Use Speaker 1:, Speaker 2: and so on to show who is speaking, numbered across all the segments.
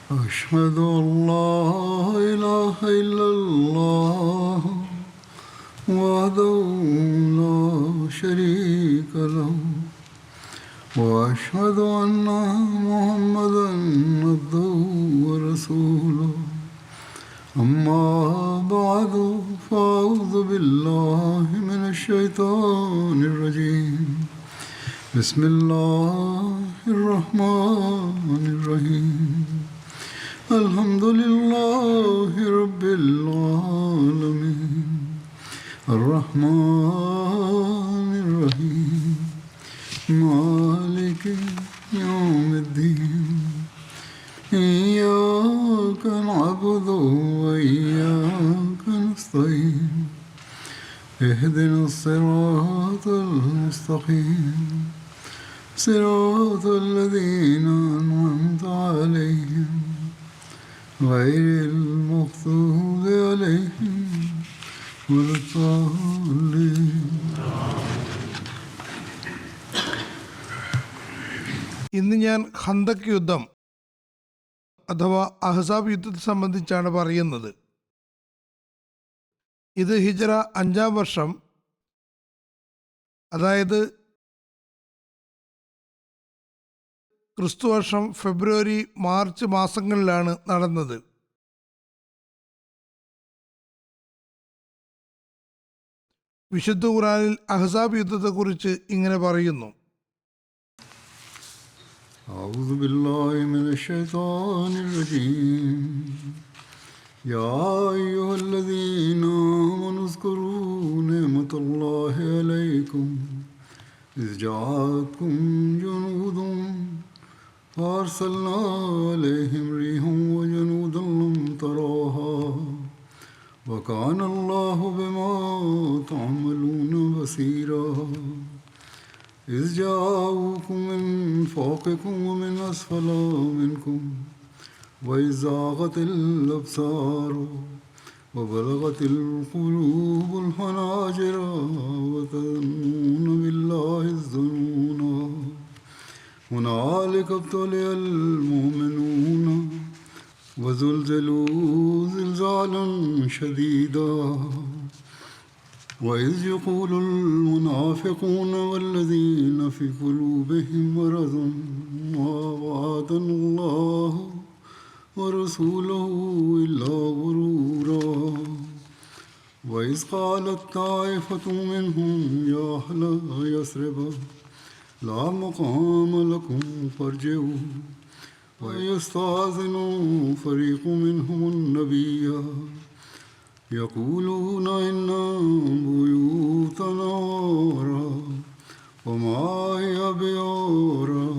Speaker 1: أشهد أن لا إله إلا الله وحده لا شريك له وأشهد أن محمدا عبده ورسوله أما بعد فأعوذ بالله من الشيطان الرجيم بسم الله الرحمن الرحيم الحمد لله رب العالمين الرحمن الرحيم مالك يوم الدين إياك نعبد وإياك نستعين اهدنا الصراط المستقيم صراط الذين أنعمت عليهم غير المغضوب عليهم ولا الضالين.
Speaker 2: ഇന്ന് ഞാൻ ഖന്തക് യുദ്ധം അഥവാ അഹ്സാബ് യുദ്ധത്തെ സംബന്ധിച്ചാണ് പറയുന്നത്. ഇത് ഹിജ്റ 5-ാം വർഷം, അതായത് ക്രിസ്തുവർഷം ഫെബ്രുവരി മാർച്ച് മാസങ്ങളിലാണ് നടന്നത്. വിശുദ്ധ ഖുർആനിൽ അഹ്സാബ് യുദ്ധത്തെക്കുറിച്ച് ഇങ്ങനെ പറയുന്നു:
Speaker 1: أعوذ بالله من الشيطان الرجيم يا أيها الذين آمنوا اذكروا نعمة الله عليكم إذ جاءتكم جنود فأرسلنا عليهم ريحا وجنودا لم تروها وكان الله بما تعملون بصيرا إذ جاءوكم من فوقكم ومن أسفل منكم وإذ زاغت الأبصار وبلغت القلوب الحناجر وتظنون بالله الظنون هنالك ابتلي المؤمنون وزلزلوا زلزالا شديدا وإذ يقول المنافقون والذين في قلوبهم مرض ما وعدنا الله ورسوله إلا غرورا وإذ قالت طائفة منهم يا أهل يثرب لا مقام لكم فارجعوا ويستأذن فريق منهم النبي يقولون إن بيوتنا عورة وما هي بعورة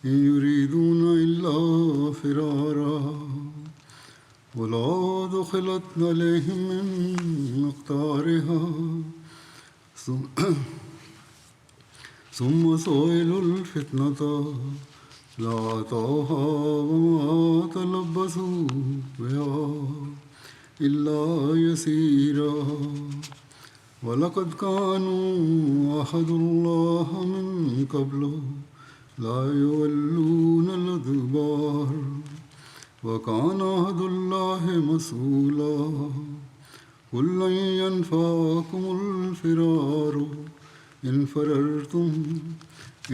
Speaker 1: إن يريدون إلا فرارا ولو دخلت عليهم من أقطارها ثم سئلوا الفتنة لأتوها وما تلبسوا بها إلا يسيرا ولقد كانوا عهدوا الله من قبل لا يولون الأدبار وكان عهد الله مسؤولا قل لن ينفعكم الفرار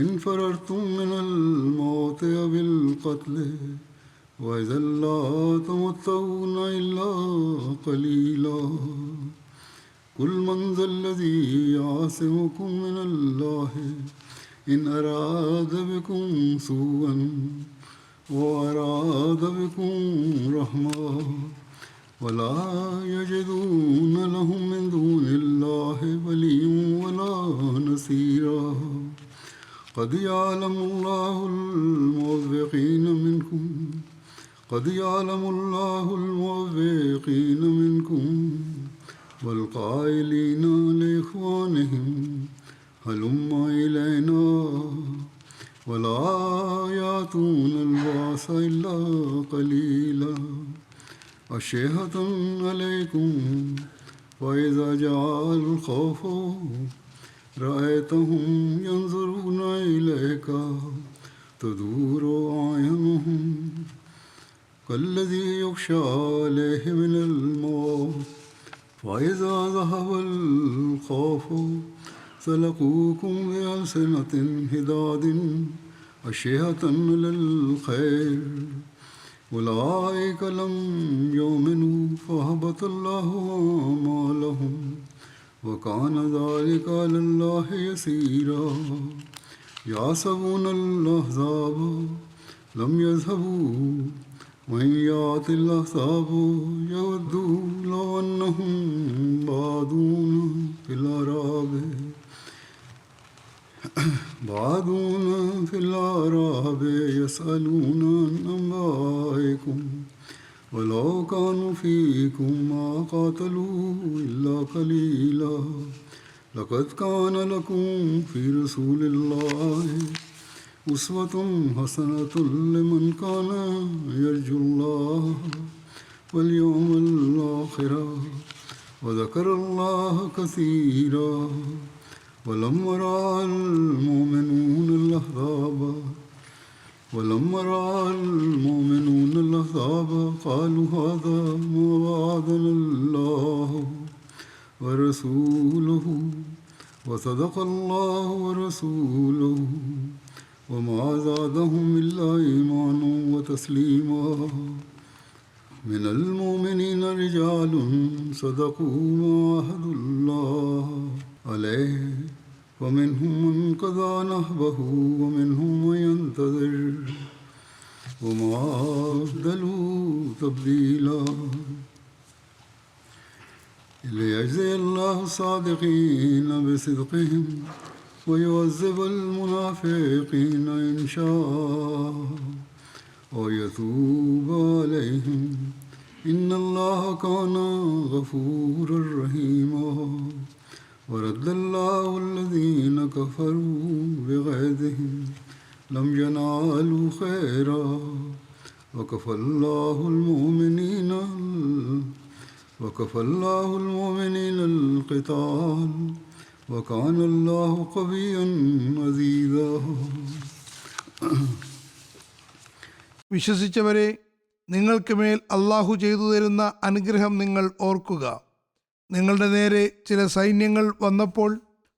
Speaker 1: إن فررتم من الموت أو القتل وإذا لا تمتعون إلا قليلا قل من ذا الذي يعصمكم من الله إن أراد بكم سوءا وأراد بكم رحمة ولا يجدون لهم من دون الله وليا ولا نصيرا قد يعلم الله الموفقين منكم والقائلين لإخوانهم هلم إلينا ولا يأتون البعث إلا قليلا أشهة عليكم وإذا جاء الخوف رأيتهم ينظرون إليك تدور أعينهم كالذي يغشى عليه من الموت فإذا ذهب الخوف سلقوكم بألسنة حداد أشهة للخير أولئك لم يؤمنوا فأهبط الله أعمالهم وكان ذلك على الله يسيرا يحسبون الأحزاب لم يذهبوا وإن يأتي الأحزاب يودوا لو أنهم بادون في الأعراب يسألون عن أنبائكم ولو كانوا فيكم ما قاتلوا إلا قليلا لقد كان لكم في رسول الله أسوة حسنة لمن كان يرجو الله واليوم الآخر وذكر الله كثيرا ولما رأى المؤمنون الأحزاب قالوا هذا ما وعدنا الله ورسوله وصدق الله ورسوله وما زادهم إلا إيمانا وتسليما من المؤمنين رجال صدقوا ما عاهدوا الله عليه ومنهم من قضى نحبه ومنهم من ينتظر وما بدلوا تبديلا ليجزي الله الصادقين بصدقهم ويعذب المنافقين إن شاء ويتوب عليهم إن الله كان غفورا رحيما ورد الله الذين كفروا بغيظهم لم ينالوا خيرا وكفى الله المؤمنين القتال وكان الله قويا عزيزا.
Speaker 2: വിശ്വസിച്ചവരെ, നിങ്ങൾക്ക് മേൽ അള്ളാഹു ചെയ്തു തരുന്ന അനുഗ്രഹം നിങ്ങൾ ഓർക്കുക. നിങ്ങളുടെ നേരെ ചില സൈന്യങ്ങൾ വന്നപ്പോൾ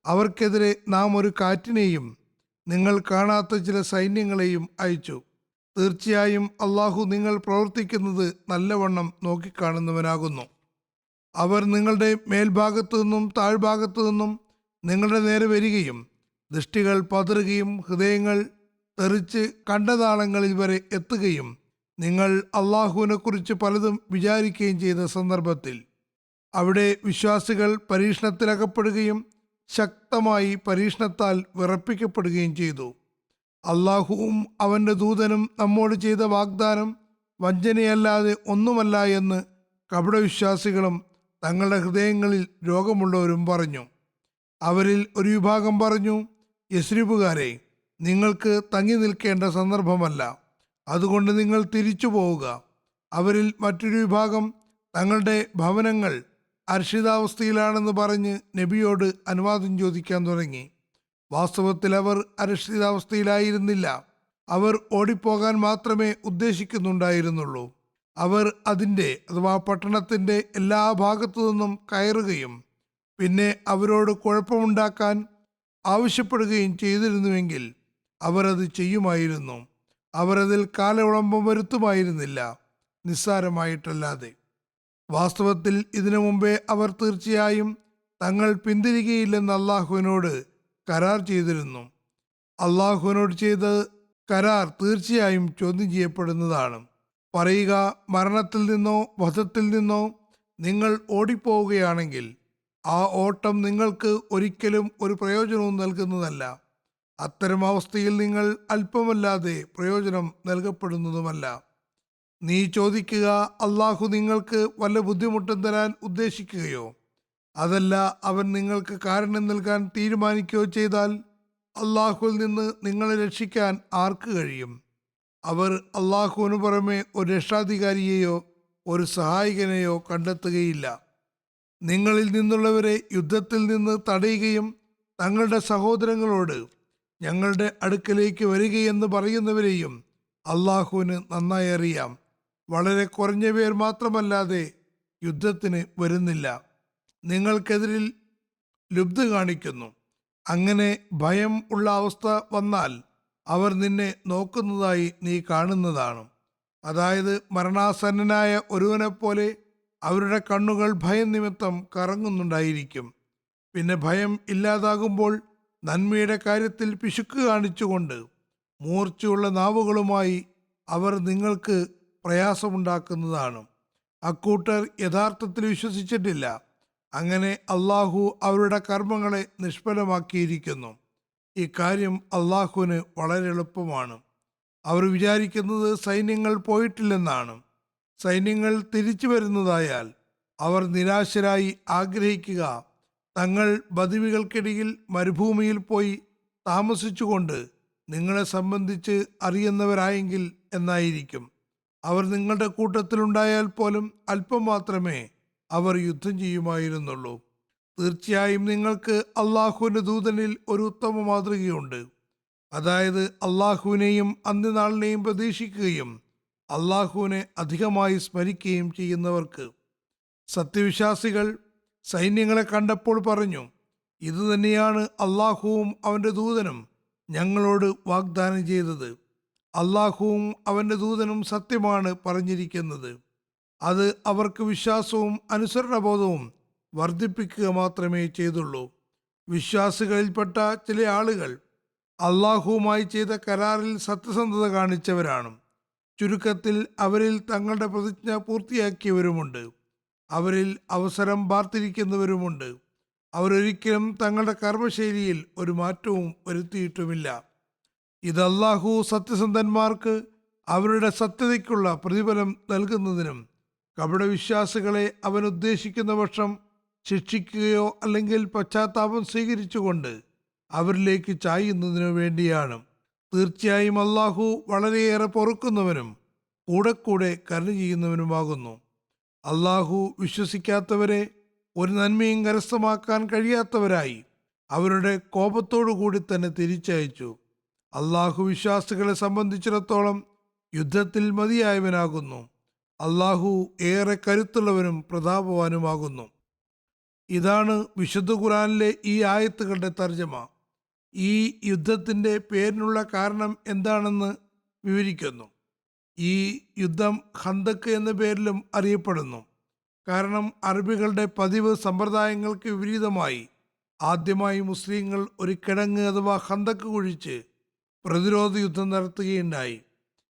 Speaker 2: അവർക്കെതിരെ നാം ഒരു കാറ്റിനെയും നിങ്ങൾ കാണാത്ത ചില സൈന്യങ്ങളെയും അയച്ചു. തീർച്ചയായും അള്ളാഹു നിങ്ങൾ പ്രവർത്തിക്കുന്നത് നല്ലവണ്ണം നോക്കിക്കാണുന്നവനാകുന്നു. അവർ നിങ്ങളുടെ മേൽഭാഗത്തു നിന്നും താഴ്ഭാഗത്തു നിന്നും നിങ്ങളുടെ നേരെ വരികയും ദൃഷ്ടികൾ പതറുകയും ഹൃദയങ്ങൾ തെറിച്ച് കണ്ടതാളങ്ങളിൽ വരെ എത്തുകയും നിങ്ങൾ അള്ളാഹുവിനെ കുറിച്ച് പലതും വിചാരിക്കുകയും ചെയ്ത സന്ദർഭത്തിൽ അവിടെ വിശ്വാസികൾ പരീക്ഷണത്തിലകപ്പെടുകയും ശക്തമായി പരീക്ഷണത്താൽ വിറപ്പിക്കപ്പെടുകയും ചെയ്തു. അള്ളാഹുവും അവൻ്റെ ദൂതനും നമ്മോട് ചെയ്ത വാഗ്ദാനം വഞ്ചനയല്ലാതെ ഒന്നുമല്ല എന്ന് കപടവിശ്വാസികളും തങ്ങളുടെ ഹൃദയങ്ങളിൽ രോഗമുള്ളവരും പറഞ്ഞു. അവരിൽ ഒരു വിഭാഗം പറഞ്ഞു, യസ്രിബുകാരെ, നിങ്ങൾക്ക് തങ്ങി നിൽക്കേണ്ട സന്ദർഭമല്ല, അതുകൊണ്ട് നിങ്ങൾ തിരിച്ചു പോവുക. അവരിൽ മറ്റൊരു വിഭാഗം തങ്ങളുടെ ഭവനങ്ങൾ അരക്ഷിതാവസ്ഥയിലാണെന്ന് പറഞ്ഞ് നബിയോട് അനുവാദം ചോദിക്കാൻ തുടങ്ങി. വാസ്തവത്തിൽ അവർ അരക്ഷിതാവസ്ഥയിലായിരുന്നില്ല. അവർ ഓടിപ്പോകാൻ മാത്രമേ ഉദ്ദേശിക്കുന്നുണ്ടായിരുന്നുള്ളൂ. അവർ അതിൻ്റെ അഥവാ പട്ടണത്തിൻ്റെ എല്ലാ ഭാഗത്തു നിന്നും കയറുകയും പിന്നെ അവരോട് കുഴപ്പമുണ്ടാക്കാൻ ആവശ്യപ്പെടുകയും ചെയ്തിരുന്നുവെങ്കിൽ അവർ അത് ചെയ്യുമായിരുന്നു. അവർ അതിൽ കാലവിളംബം വരുത്തുമായിരുന്നില്ല, നിസ്സാരമായിട്ടല്ലാതെ. വാസ്തവത്തിൽ ഇതിനു മുമ്പേ അവർ തീർച്ചയായും തങ്ങൾ പിന്തിരികയില്ലെന്ന് അള്ളാഹുവിനോട് കരാർ ചെയ്തിരുന്നു. അള്ളാഹുവിനോട് ചെയ്ത കരാർ തീർച്ചയായും ചോദ്യം ചെയ്യപ്പെടുന്നതാണ്. പറയുക, മരണത്തിൽ നിന്നോ വധത്തിൽ നിന്നോ നിങ്ങൾ ഓടിപ്പോവുകയാണെങ്കിൽ ആ ഓട്ടം നിങ്ങൾക്ക് ഒരിക്കലും ഒരു പ്രയോജനവും നൽകുന്നതല്ല. അത്തരം അവസ്ഥയിൽ നിങ്ങൾ അല്പമല്ലാതെ പ്രയോജനം നൽകപ്പെടുന്നതുമല്ല. നീ ചോദിക്കുക, അള്ളാഹു നിങ്ങൾക്ക് വല്ല ബുദ്ധിമുട്ടും തരാൻ ഉദ്ദേശിക്കുകയോ അതല്ല അവൻ നിങ്ങൾക്ക് കാരണം നൽകാൻ തീരുമാനിക്കുകയോ ചെയ്താൽ അള്ളാഹുവിൽ നിന്ന് നിങ്ങളെ രക്ഷിക്കാൻ ആർക്ക് കഴിയും? അവർ അള്ളാഹുവിന് പുറമെ ഒരു രക്ഷാധികാരിയെയോ ഒരു സഹായകനെയോ കണ്ടെത്തുകയില്ല. നിങ്ങളിൽ നിന്നുള്ളവരെ യുദ്ധത്തിൽ നിന്ന് തടയുകയും തങ്ങളുടെ സഹോദരങ്ങളോട് ഞങ്ങളുടെ അടുക്കലേക്ക് വരികയെന്ന് പറയുന്നവരെയും അള്ളാഹുവിന് നന്നായി അറിയാം. വളരെ കുറഞ്ഞ പേർ മാത്രമല്ലാതെ യുദ്ധത്തിന് വരുന്നില്ല. നിങ്ങൾക്കെതിരിൽ ലുബ്ധ കാണിക്കുന്നു. അങ്ങനെ ഭയം ഉള്ള അവസ്ഥ വന്നാൽ അവർ നിന്നെ നോക്കുന്നതായി നീ കാണുന്നതാണ്. അതായത് മരണാസന്നനായ ഒരുവനെ പോലെ അവരുടെ കണ്ണുകൾ ഭയം നിമിത്തം കറങ്ങുന്നുണ്ടായിരിക്കും. പിന്നെ ഭയം ഇല്ലാതാകുമ്പോൾ നന്മയുടെ കാര്യത്തിൽ പിശുക്ക് കാണിച്ചുകൊണ്ട് മൂർച്ചയുള്ള നാവുകളുമായി അവർ നിങ്ങൾക്ക് പ്രയാസമുണ്ടാക്കുന്നതാണ്. അക്കൂട്ടർ യഥാർത്ഥത്തിൽ വിശ്വസിച്ചിട്ടില്ല. അങ്ങനെ അള്ളാഹു അവരുടെ കർമ്മങ്ങളെ നിഷ്ഫലമാക്കിയിരിക്കുന്നു. ഇക്കാര്യം അള്ളാഹുവിന് വളരെ എളുപ്പമാണ്. അവർ വിചാരിക്കുന്നത് സൈന്യങ്ങൾ പോയിട്ടില്ലെന്നാണ്. സൈന്യങ്ങൾ തിരിച്ചു വരുന്നതായാൽ അവർ നിരാശരായി ആഗ്രഹിക്കുക തങ്ങൾ ബദവികൾക്കിടയിൽ മരുഭൂമിയിൽ പോയി താമസിച്ചുകൊണ്ട് നിങ്ങളെ സംബന്ധിച്ച് അറിയുന്നവരായെങ്കിൽ എന്നായിരിക്കും. അവർ നിങ്ങളുടെ കൂട്ടത്തിലുണ്ടായാൽ പോലും അല്പം മാത്രമേ അവർ യുദ്ധം ചെയ്യുമായിരുന്നുള്ളൂ. തീർച്ചയായും നിങ്ങൾക്ക് അള്ളാഹുവിൻ്റെ ദൂതനിൽ ഒരു ഉത്തമ മാതൃകയുണ്ട്. അതായത് അള്ളാഹുവിനെയും അന്ത്യനാളിനെയും പ്രതീക്ഷിക്കുകയും അള്ളാഹുവിനെ അധികമായി സ്മരിക്കുകയും ചെയ്യുന്നവർക്ക്. സത്യവിശ്വാസികൾ സൈന്യങ്ങളെ കണ്ടപ്പോൾ പറഞ്ഞു, ഇത് തന്നെയാണ് അള്ളാഹുവും അവൻ്റെ ദൂതനും ഞങ്ങളോട് വാഗ്ദാനം ചെയ്തത്. അള്ളാഹുവും അവൻ്റെ ദൂതനും സത്യമാണ് പറഞ്ഞിരിക്കുന്നത്. അത് അവർക്ക് വിശ്വാസവും അനുസരണബോധവും വർദ്ധിപ്പിക്കുക മാത്രമേ ചെയ്തുള്ളൂ. വിശ്വാസികളിൽപ്പെട്ട ചില ആളുകൾ അള്ളാഹുവുമായി ചെയ്ത കരാറിൽ സത്യസന്ധത കാണിച്ചവരാണ്. ചുരുക്കത്തിൽ അവരിൽ തങ്ങളുടെ പ്രതിജ്ഞ പൂർത്തിയാക്കിയവരുമുണ്ട്. അവരിൽ അവസരം പാർത്തിരിക്കുന്നവരുമുണ്ട്. അവരൊരിക്കലും തങ്ങളുടെ കർമ്മശൈലിയിൽ ഒരു മാറ്റവും വരുത്തിയിട്ടുമില്ല. ഇത് അള്ളാഹു സത്യസന്ധന്മാർക്ക് അവരുടെ സത്യതയ്ക്കുള്ള പ്രതിഫലം നൽകുന്നതിനും കപടവിശ്വാസികളെ അവൻ ഉദ്ദേശിക്കുന്ന പക്ഷം ശിക്ഷിക്കുകയോ അല്ലെങ്കിൽ പശ്ചാത്താപം സ്വീകരിച്ചുകൊണ്ട് അവരിലേക്ക് ചായുന്നതിനു വേണ്ടിയാണ്. തീർച്ചയായും അള്ളാഹു വളരെയേറെ പൊറുക്കുന്നവനും കൂടെ കരുണ ചെയ്യുന്നവനുമാകുന്നു. അള്ളാഹു വിശ്വസിക്കാത്തവരെ ഒരു നന്മയും കരസ്ഥമാക്കാൻ കഴിയാത്തവരായി അവരുടെ കോപത്തോടു കൂടി തന്നെ തിരിച്ചയച്ചു. അള്ളാഹു വിശ്വാസികളെ സംബന്ധിച്ചിടത്തോളം യുദ്ധത്തിൽ മതിയായവനാകുന്നു. അള്ളാഹു ഏറെ കരുത്തുള്ളവനും പ്രതാപവാനുമാകുന്നു. ഇതാണ് വിശുദ്ധ ഖുർആനിലെ ഈ ആയത്തുകളുടെ തർജ്ജമ. ഈ യുദ്ധത്തിൻ്റെ പേരിനുള്ള കാരണം എന്താണെന്ന് വിവരിക്കുന്നു. ഈ യുദ്ധം ഖന്തക്ക് എന്ന പേരിലും അറിയപ്പെടുന്നു. കാരണം അറബികളുടെ പതിവ് സമ്പ്രദായങ്ങൾക്ക് വിപരീതമായി ആദ്യമായി മുസ്ലിങ്ങൾ ഒരു കിടങ്ങ് അഥവാ ഖന്തക്ക് കുഴിച്ച് പ്രതിരോധ യുദ്ധം നടത്തുകയുണ്ടായി.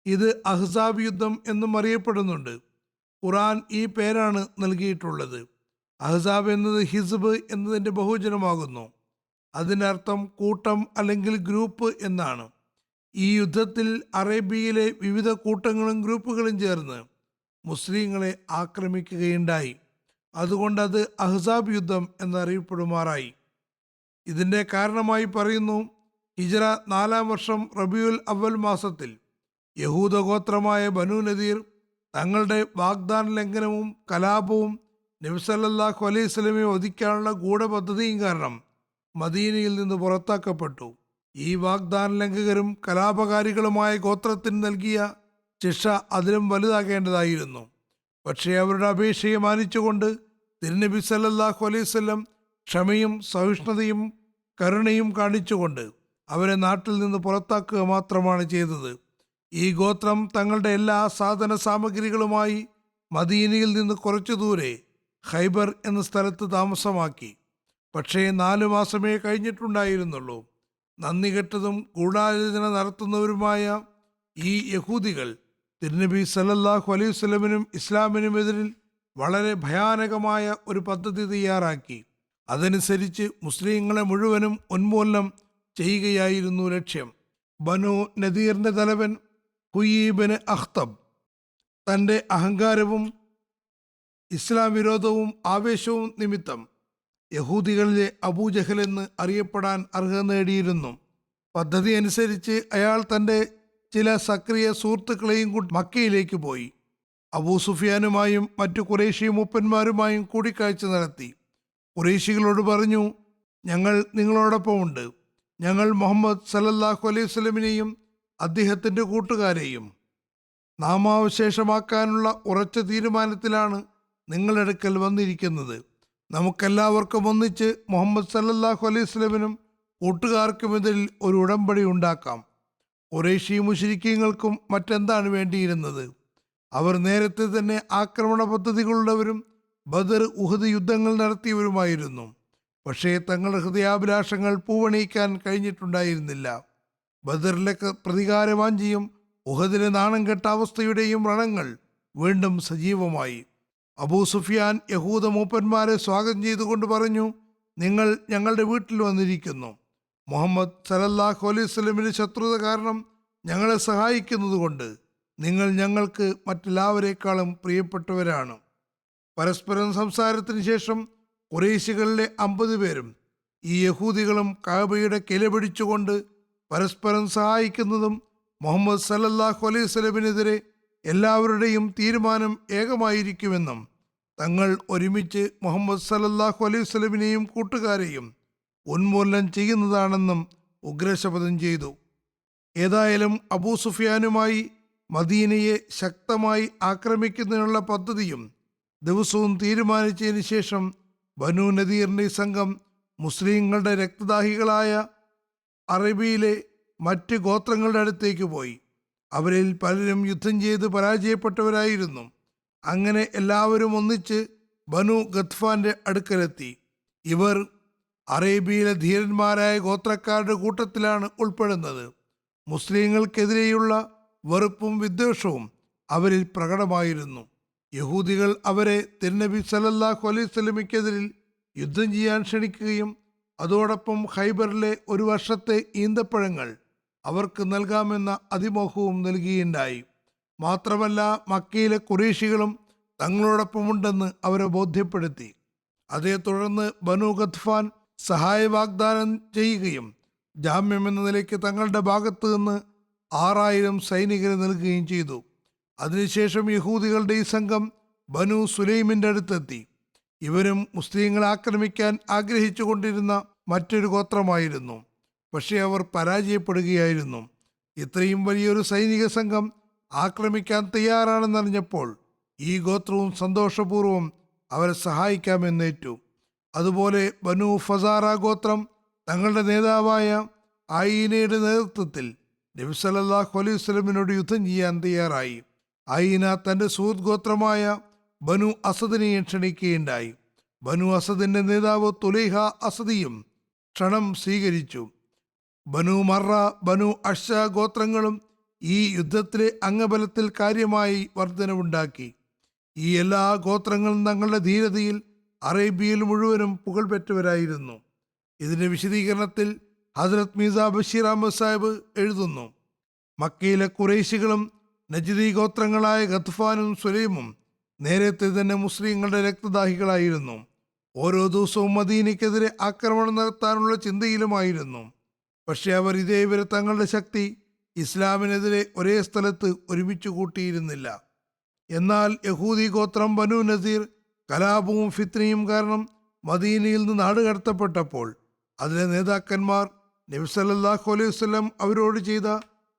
Speaker 2: ഇത് അഹ്സാബ് യുദ്ധം എന്നും അറിയപ്പെടുന്നുണ്ട്. ഖുർആൻ ഈ പേരാണ് നൽകിയിട്ടുള്ളത്. അഹ്സാബ് എന്നത് ഹിസ്ബ് എന്നതിൻ്റെ ബഹുജനമാകുന്നു. അതിനർത്ഥം കൂട്ടം അല്ലെങ്കിൽ ഗ്രൂപ്പ് എന്നാണ്. ഈ യുദ്ധത്തിൽ അറേബ്യയിലെ വിവിധ കൂട്ടങ്ങളും ഗ്രൂപ്പുകളും ചേർന്ന് മുസ്ലിങ്ങളെ ആക്രമിക്കുകയുണ്ടായി. അതുകൊണ്ട് അത് അഹ്സാബ് യുദ്ധം എന്നറിയപ്പെടുമാറായി. ഇതിൻ്റെ കാരണമായി പറയുന്നു, ഹിജ്റ 4-ാം വർഷം റബിയുൽ അവൽ മാസത്തിൽ യഹൂദ ഗോത്രമായ ബനു നദീർ തങ്ങളുടെ വാഗ്ദാന ലംഘനവും കലാപവും നബി സല്ലല്ലാഹു അലൈഹി വസല്ലമയെ വധിക്കാനുള്ള ഗൂഢപദ്ധതിയും കാരണം മദീനയിൽ നിന്ന് പുറത്താക്കപ്പെട്ടു. ഈ വാഗ്ദാന ലംഘകരും കലാപകാരികളുമായ ഗോത്രത്തിന് നൽകിയ ശിക്ഷ അതിലും വലുതാകേണ്ടതായിരുന്നു. പക്ഷേ അവരുടെ അപേക്ഷയെ മാനിച്ചുകൊണ്ട് തിരുനബി സല്ലല്ലാഹു അലൈഹി വസല്ലം ക്ഷമയും സഹിഷ്ണുതയും കരുണയും കാണിച്ചുകൊണ്ട് അവരെ നാട്ടിൽ നിന്ന് പുറത്താക്കുക മാത്രമാണ് ചെയ്തത്. ഈ ഗോത്രം തങ്ങളുടെ എല്ലാ സാധന സാമഗ്രികളുമായി മദീനയിൽ നിന്ന് കുറച്ചു ദൂരെ ഖൈബർ എന്ന സ്ഥലത്ത് താമസമാക്കി. പക്ഷേ 4 മാസമേ കഴിഞ്ഞിട്ടുണ്ടായിരുന്നുള്ളൂ. നന്ദി കെട്ടതും ഗൂഢാലോചന നടത്തുന്നവരുമായ ഈ യഹൂദികൾ തിരുനബി സല്ലല്ലാഹു അലൈഹി വസല്ലമിനും ഇസ്ലാമിനുമെതിരിൽ വളരെ ഭയാനകമായ ഒരു പദ്ധതി തയ്യാറാക്കി. അതനുസരിച്ച് മുസ്ലിങ്ങളെ മുഴുവനും ഉന്മൂലനം ചെയ്യുകയായിരുന്നു ലക്ഷ്യം. ബനു നദീറിന്റെ തലവൻ ഹുയ് ഇബ്നു അഖ്തബ് തൻ്റെ അഹങ്കാരവും ഇസ്ലാം വിരോധവും ആവേശവും നിമിത്തം യഹൂദികളിലെ അബൂജഹൽ എന്ന് അറിയപ്പെടാൻ അർഹത നേടിയിരുന്നു. പദ്ധതി അനുസരിച്ച് അയാൾ തൻ്റെ ചില സക്രിയ സുഹൃത്തുക്കളെയും കൂടി മക്കയിലേക്ക് പോയി. അബൂ സുഫിയാനുമായും മറ്റു ഖുറൈശി മൂപ്പന്മാരുമായും കൂടിക്കാഴ്ച നടത്തി. ഖുറൈശികളോട് പറഞ്ഞു, ഞങ്ങൾ നിങ്ങളോടൊപ്പമുണ്ട്. ഞങ്ങൾ മുഹമ്മദ് സല്ലല്ലാഹു അലൈഹി വസല്ലമിനെയും അദ്ദേഹത്തിൻ്റെ കൂട്ടുകാരെയും നാമാവശേഷമാക്കാനുള്ള ഉറച്ച തീരുമാനത്തിലാണ് നിങ്ങളുടെ അടുക്കൽ വന്നിരിക്കുന്നത്. നമുക്കെല്ലാവർക്കും ഒന്നിച്ച് മുഹമ്മദ് സല്ലല്ലാഹു അലൈഹി വസല്ലമിനും കൂട്ടുകാർക്കുമെതിരിൽ ഒരു ഉടമ്പടി ഉണ്ടാക്കാം. ഖുറൈശി മുശ്രിക്കീങ്ങൾക്കും മറ്റെന്താണ് വേണ്ടിയിരുന്നത്? അവർ നേരത്തെ തന്നെ ആക്രമണ പദ്ധതികളുള്ളവരും ബദർ, ഉഹദ് യുദ്ധങ്ങൾ നടത്തിയവരുമായിരുന്നു. പക്ഷേ തങ്ങളുടെ ഹൃദയാഭിലാഷങ്ങൾ പൂവണിയിക്കാൻ കഴിഞ്ഞിട്ടുണ്ടായിരുന്നില്ല. ബദറിലെ പ്രതികാരവാഞ്ചിയും ഉഹദിലെ നാണം കെട്ട അവസ്ഥയുടെയും രണങ്ങൾ വീണ്ടും സജീവമായി. അബൂ സുഫിയാൻ യഹൂദ മൂപ്പന്മാരെ സ്വാഗതം ചെയ്തുകൊണ്ട് പറഞ്ഞു, നിങ്ങൾ ഞങ്ങളുടെ വീട്ടിൽ വന്നിരിക്കുന്നു. മുഹമ്മദ് സല്ലല്ലാഹു അലൈഹി വസല്ലമിന്റെ ശത്രുത കാരണം ഞങ്ങളെ സഹായിക്കുന്നതുകൊണ്ട് നിങ്ങൾ ഞങ്ങൾക്ക് മറ്റെല്ലാവരെക്കാളും പ്രിയപ്പെട്ടവരാണ്. പരസ്പരം സംസാരത്തിന് ശേഷം ഖുറൈശികളിലെ 50 പേരും ഈ യഹൂദികളും കഅബയുടെ കില പിടിച്ചുകൊണ്ട് പരസ്പരം സഹായിക്കുന്നതും മുഹമ്മദ് സല്ലല്ലാഹു അലൈഹി വസല്ലമിനെതിരെ എല്ലാവരുടെയും തീരുമാനം ഏകമായിരിക്കുമെന്നും തങ്ങൾ ഒരുമിച്ച് മുഹമ്മദ് സല്ലല്ലാഹു അലൈഹി വസല്ലമിനെയും കൂട്ടുകാരെയും ഉന്മൂലനം ചെയ്യുന്നതാണെന്നും ഉഗ്രശപഥം ചെയ്തു. ഏതായാലും അബൂ സുഫിയാനുമായി മദീനയെ ശക്തമായി ആക്രമിക്കുന്നതിനുള്ള പദ്ധതിയും ദിവസവും തീരുമാനിച്ചതിന് ശേഷം ബനു നദീറിന്റെ സംഘം മുസ്ലിങ്ങളുടെ രക്തദാഹികളായ അറബിയിലെ മറ്റ് ഗോത്രങ്ങളുടെ അടുത്തേക്ക് പോയി. അവരിൽ പലരും യുദ്ധം ചെയ്ത് പരാജയപ്പെട്ടവരായിരുന്നു. അങ്ങനെ എല്ലാവരും ഒന്നിച്ച് ബനു ഗത്ഫാന്റെ അടുക്കലെത്തി. ഇവർ അറേബ്യയിലെ ധീരന്മാരായ ഗോത്രക്കാരുടെ കൂട്ടത്തിലാണ് ഉൾപ്പെടുന്നത്. മുസ്ലിങ്ങൾക്കെതിരെയുള്ള വെറുപ്പും വിദ്വേഷവും അവരിൽ പ്രകടമായിരുന്നു. യഹൂദികൾ അവരെ തിരുനബി സല്ലല്ലാഹു അലൈഹി വസല്ലമയ്ക്കെതിരിൽ യുദ്ധം ചെയ്യാൻ ക്ഷണിക്കുകയും അതോടൊപ്പം ഖൈബറിലെ 1 വർഷത്തെ ഈന്തപ്പഴങ്ങൾ അവർക്ക് നൽകാമെന്ന അതിമോഹവും നൽകുകയുണ്ടായി. മാത്രമല്ല മക്കയിലെ ഖുറൈശികളും തങ്ങളോടൊപ്പമുണ്ടെന്ന് അവരെ ബോധ്യപ്പെടുത്തി. അതേ തുടർന്ന് ബനു ഗത്ഫാൻ സഹായ വാഗ്ദാനം ചെയ്യുകയും ജാമ്യമെന്ന നിലയ്ക്ക് തങ്ങളുടെ ഭാഗത്ത് നിന്ന് 6000 സൈനികരെ നൽകുകയും ചെയ്തു. അതിനുശേഷം യഹൂദികളുടെ ഈ സംഘം ബനു സുലൈമിൻ്റെ അടുത്തെത്തി. ഇവരും മുസ്ലിങ്ങളെ ആക്രമിക്കാൻ ആഗ്രഹിച്ചു കൊണ്ടിരുന്ന മറ്റൊരു ഗോത്രമായിരുന്നു. പക്ഷേ അവർ പരാജയപ്പെടുകയായിരുന്നു. ഇത്രയും വലിയൊരു സൈനിക സംഘം ആക്രമിക്കാൻ തയ്യാറാണെന്നറിഞ്ഞപ്പോൾ ഈ ഗോത്രവും സന്തോഷപൂർവ്വം അവരെ സഹായിക്കാമെന്നേറ്റു. അതുപോലെ ബനു ഫസാറ ഗോത്രം തങ്ങളുടെ നേതാവായ ആയിനയുടെ നേതൃത്വത്തിൽ നബി സല്ലല്ലാഹു അലൈഹി വസല്ലമിനോട് യുദ്ധം ചെയ്യാൻ തയ്യാറായി. ആയിന തൻ്റെ സുഹൃത്ത് ഗോത്രമായ ബനു അസദിനെയും ക്ഷണിക്കുകയുണ്ടായി. ബനു അസദിന്റെ നേതാവ് തുലൈഹ അസദിയും ക്ഷണം സ്വീകരിച്ചു. ബനു മറ, ബനു അഷ ഗോത്രങ്ങളും ഈ യുദ്ധത്തിലെ അംഗബലത്തിൽ കാര്യമായി വർധനവുണ്ടാക്കി. ഈ എല്ലാ ഗോത്രങ്ങളും തങ്ങളുടെ ധീരതയിൽ അറേബ്യയിൽ മുഴുവനും പുകൾപെറ്റവരായിരുന്നു. ഇതിന്റെ വിശദീകരണത്തിൽ ഹസ്രത്ത് മീസ ബഷീർ അഹമ്മദ് സാഹിബ് എഴുതുന്നു, മക്കയിലെ ഖുറൈശികളും നജ്ദി ഗോത്രങ്ങളായ ഗത്ഫാനും സുലൈമും നേരത്തെ തന്നെ മുസ്ലിങ്ങളുടെ രക്തദാഹികളായിരുന്നു. ഓരോ ദിവസവും മദീനയ്ക്കെതിരെ ആക്രമണം നടത്താനുള്ള ചിന്തയിലുമായിരുന്നു. പക്ഷെ അവർ ഇതേവരെ തങ്ങളുടെ ശക്തി ഇസ്ലാമിനെതിരെ ഒരേ സ്ഥലത്ത് ഒരുമിച്ച് കൂട്ടിയിരുന്നില്ല. എന്നാൽ യഹൂദി ഗോത്രം ബനു നസീർ കലാപവും ഫിത്നയും കാരണം മദീനയിൽ നിന്ന് നാടുകടത്തപ്പെട്ടപ്പോൾ അതിലെ നേതാക്കന്മാർ നബി സല്ലല്ലാഹു അലൈഹി വസല്ലം അവരോട് ചെയ്ത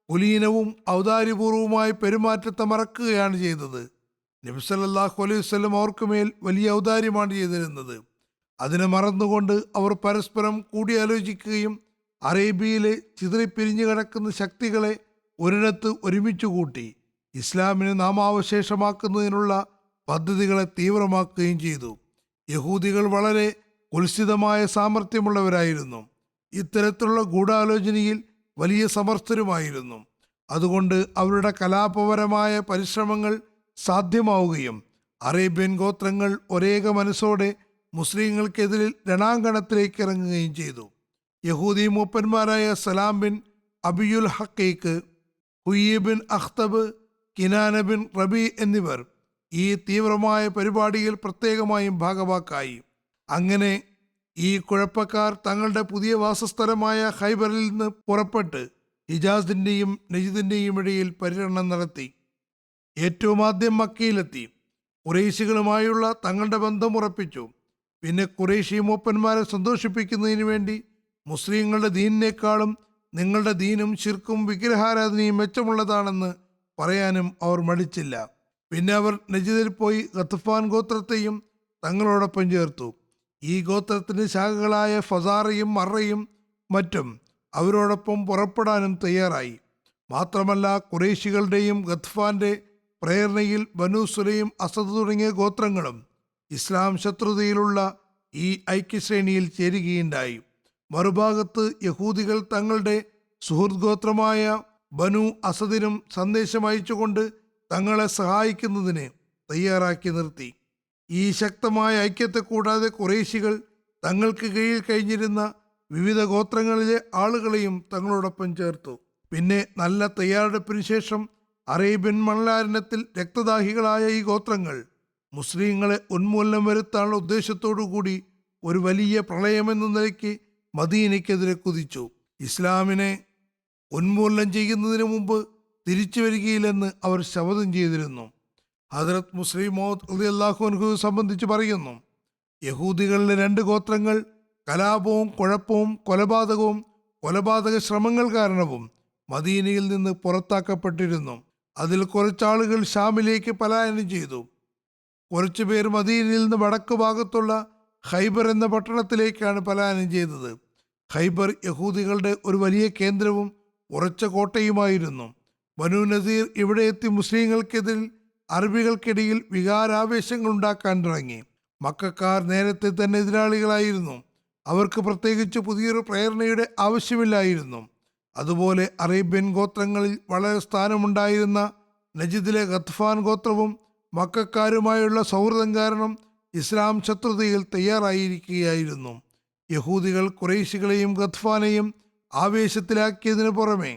Speaker 2: കുലീനവും ഔദാര്യപൂർവവുമായ പെരുമാറ്റത്തെ മറക്കുകയാണ് ചെയ്തത്. നബി സല്ലല്ലാഹു അലൈഹി വസല്ലം അവർക്കുമേൽ വലിയ ഔദാര്യമാണ് ചെയ്തിരുന്നത്. അതിനെ മറന്നുകൊണ്ട് അവർ പരസ്പരം കൂടിയാലോചിക്കുകയും അറേബ്യയിലെ ചിതറിപ്പിരിഞ്ഞു കിടക്കുന്ന ശക്തികളെ ഒരിടത്ത് ഒരുമിച്ച് കൂട്ടി ഇസ്ലാമിനെ നാമാവശേഷമാക്കുന്നതിനുള്ള പദ്ധതികളെ തീവ്രമാക്കുകയും ചെയ്തു. യഹൂദികൾ വളരെ കുൽസിതമായ സാമർഥ്യമുള്ളവരായിരുന്നു. ഇത്തരത്തിലുള്ള ഗൂഢാലോചനയിൽ വലിയ സമർത്ഥരുമായിരുന്നു. അതുകൊണ്ട് അവരുടെ കലാപപരമായ പരിശ്രമങ്ങൾ സാധ്യമാവുകയും അറേബ്യൻ ഗോത്രങ്ങൾ ഒരേക മനസ്സോടെ മുസ്ലിങ്ങൾക്കെതിരിൽ രണാങ്കണത്തിലേക്ക് ഇറങ്ങുകയും ചെയ്തു. യഹൂദി മൂപ്പന്മാരായ സലാം bin അബിയുൽ ഹക്കീക്ക്, ഹുയ്യ് bin Akhtab, Kinana bin റബി എന്നിവർ ഈ തീവ്രമായ പരിപാടിയിൽ പ്രത്യേകമായും ഭാഗവാക്കായി. അങ്ങനെ ഈ കുഴപ്പക്കാർ തങ്ങളുടെ പുതിയ വാസസ്ഥലമായ ഖൈബറിൽ നിന്ന് പുറപ്പെട്ട് ഹിജാസിന്റെയും നജിദിന്റെയും ഇടയിൽ പര്യടനം നടത്തി. ഏറ്റവും ആദ്യം മക്കയിലെത്തി ഖുറൈശികളുമായുള്ള തങ്ങളുടെ ബന്ധം ഉറപ്പിച്ചു. പിന്നെ ഖുറൈശി മൂപ്പന്മാരെ സന്തോഷിപ്പിക്കുന്നതിന് വേണ്ടി മുസ്ലിങ്ങളുടെ ദീനിനേക്കാളും നിങ്ങളുടെ ദീനും ശിർക്കും വിഗ്രഹാരാധനയും മെച്ചമുള്ളതാണെന്ന് പറയാനും അവർ മടിച്ചില്ല. പിന്നെ അവർ നജിദിൽ പോയി ഗത്ഫാൻ ഗോത്രത്തെയും തങ്ങളോടൊപ്പം ചേർത്തു. ഈ ഗോത്രത്തിന്റെ ശാഖകളായ ഫസാറയും മറയും മറ്റും അവരോടൊപ്പം പുറപ്പെടാനും തയ്യാറായി. മാത്രമല്ല, ഖുറൈശികളുടെയും ഗത്ഫാന്റെ പ്രേരണയിൽ ബനു സുലൈം, അസദ് തുടങ്ങിയ ഗോത്രങ്ങളും ഇസ്ലാം ശത്രുതയിലുള്ള ഈ ഐക്യശ്രേണിയിൽ ചേരുകയുണ്ടായി. മറുഭാഗത്ത് യഹൂദികൾ തങ്ങളുടെ സുഹൃത് ഗോത്രമായ ബനു അസദിനും സന്ദേശം അയച്ചുകൊണ്ട് തങ്ങളെ സഹായിക്കുന്നതിന് തയ്യാറാക്കി നിർത്തി. ഈ ശക്തമായ ഐക്യത്തെ കൂടാതെ ഖുറൈശികൾ തങ്ങൾക്ക് കീഴിൽ കഴിഞ്ഞിരുന്ന വിവിധ ഗോത്രങ്ങളിലെ ആളുകളെയും തങ്ങളോടൊപ്പം ചേർത്തു. പിന്നെ നല്ല തയ്യാറെടുപ്പിന് ശേഷം അറേബ്യൻ മണലാരണ്യത്തിൽ രക്തദാഹികളായ ഈ ഗോത്രങ്ങൾ മുസ്ലിങ്ങളെ ഉന്മൂലനം വരുത്താനുള്ള ഉദ്ദേശത്തോടു കൂടി ഒരു വലിയ പ്രളയമെന്ന നിലയ്ക്ക് മദീനയ്ക്കെതിരെ കുതിച്ചു. ഇസ്ലാമിനെ ഉന്മൂലനം ചെയ്യുന്നതിന് മുമ്പ് തിരിച്ചു വരികയില്ലെന്ന് അവർ ശപഥം ചെയ്തിരുന്നു. ഹദ്രത്ത് മുസ്ലിം മൗദ് റളിയല്ലാഹു അൻഹു സംബന്ധിച്ച് പറയുന്നു, യഹൂദികളിലെ 2 ഗോത്രങ്ങൾ കലാപവും കുഴപ്പവും കൊലപാതക ശ്രമങ്ങൾ കാരണവും മദീനയിൽ നിന്ന് പുറത്താക്കപ്പെട്ടിരുന്നു. അതിൽ കുറച്ചാളുകൾ ഷാമിലേക്ക് പലായനം ചെയ്തു. കുറച്ചുപേർ മദീനയിൽ നിന്ന് വടക്ക് ഭാഗത്തുള്ള ഖൈബർ എന്ന പട്ടണത്തിലേക്കാണ് പലായനം ചെയ്തത്. ഖൈബർ യഹൂദികളുടെ ഒരു വലിയ കേന്ദ്രവും ഉറച്ച കോട്ടയുമായിരുന്നു. ബനു നസീർ ഇവിടെ എത്തി മുസ്ലിങ്ങൾക്കെതിരിൽ അറബികൾക്കിടയിൽ വികാരാവേശങ്ങൾ ഉണ്ടാക്കാൻ തുടങ്ങി. മക്കക്കാർ നേരത്തെ തന്നെ എതിരാളികളായിരുന്നു. അവർക്ക് പ്രത്യേകിച്ച് പുതിയൊരു പ്രേരണയുടെ ആവശ്യമില്ലായിരുന്നു. അതുപോലെ അറേബ്യൻ ഗോത്രങ്ങളിൽ വളരെ സ്ഥാനമുണ്ടായിരുന്ന നജിദിലെ ഗത്ഫാൻ ഗോത്രവും മക്കക്കാരുമായുള്ള സൗഹൃദം കാരണം ഇസ്ലാം ശത്രുതയിൽ തയ്യാറായിരിക്കുകയായിരുന്നു. യഹൂദികൾ ഖുറൈശികളെയും ഗത്ഫാനെയും ആവേശത്തിലാക്കിയതിനു പുറമെ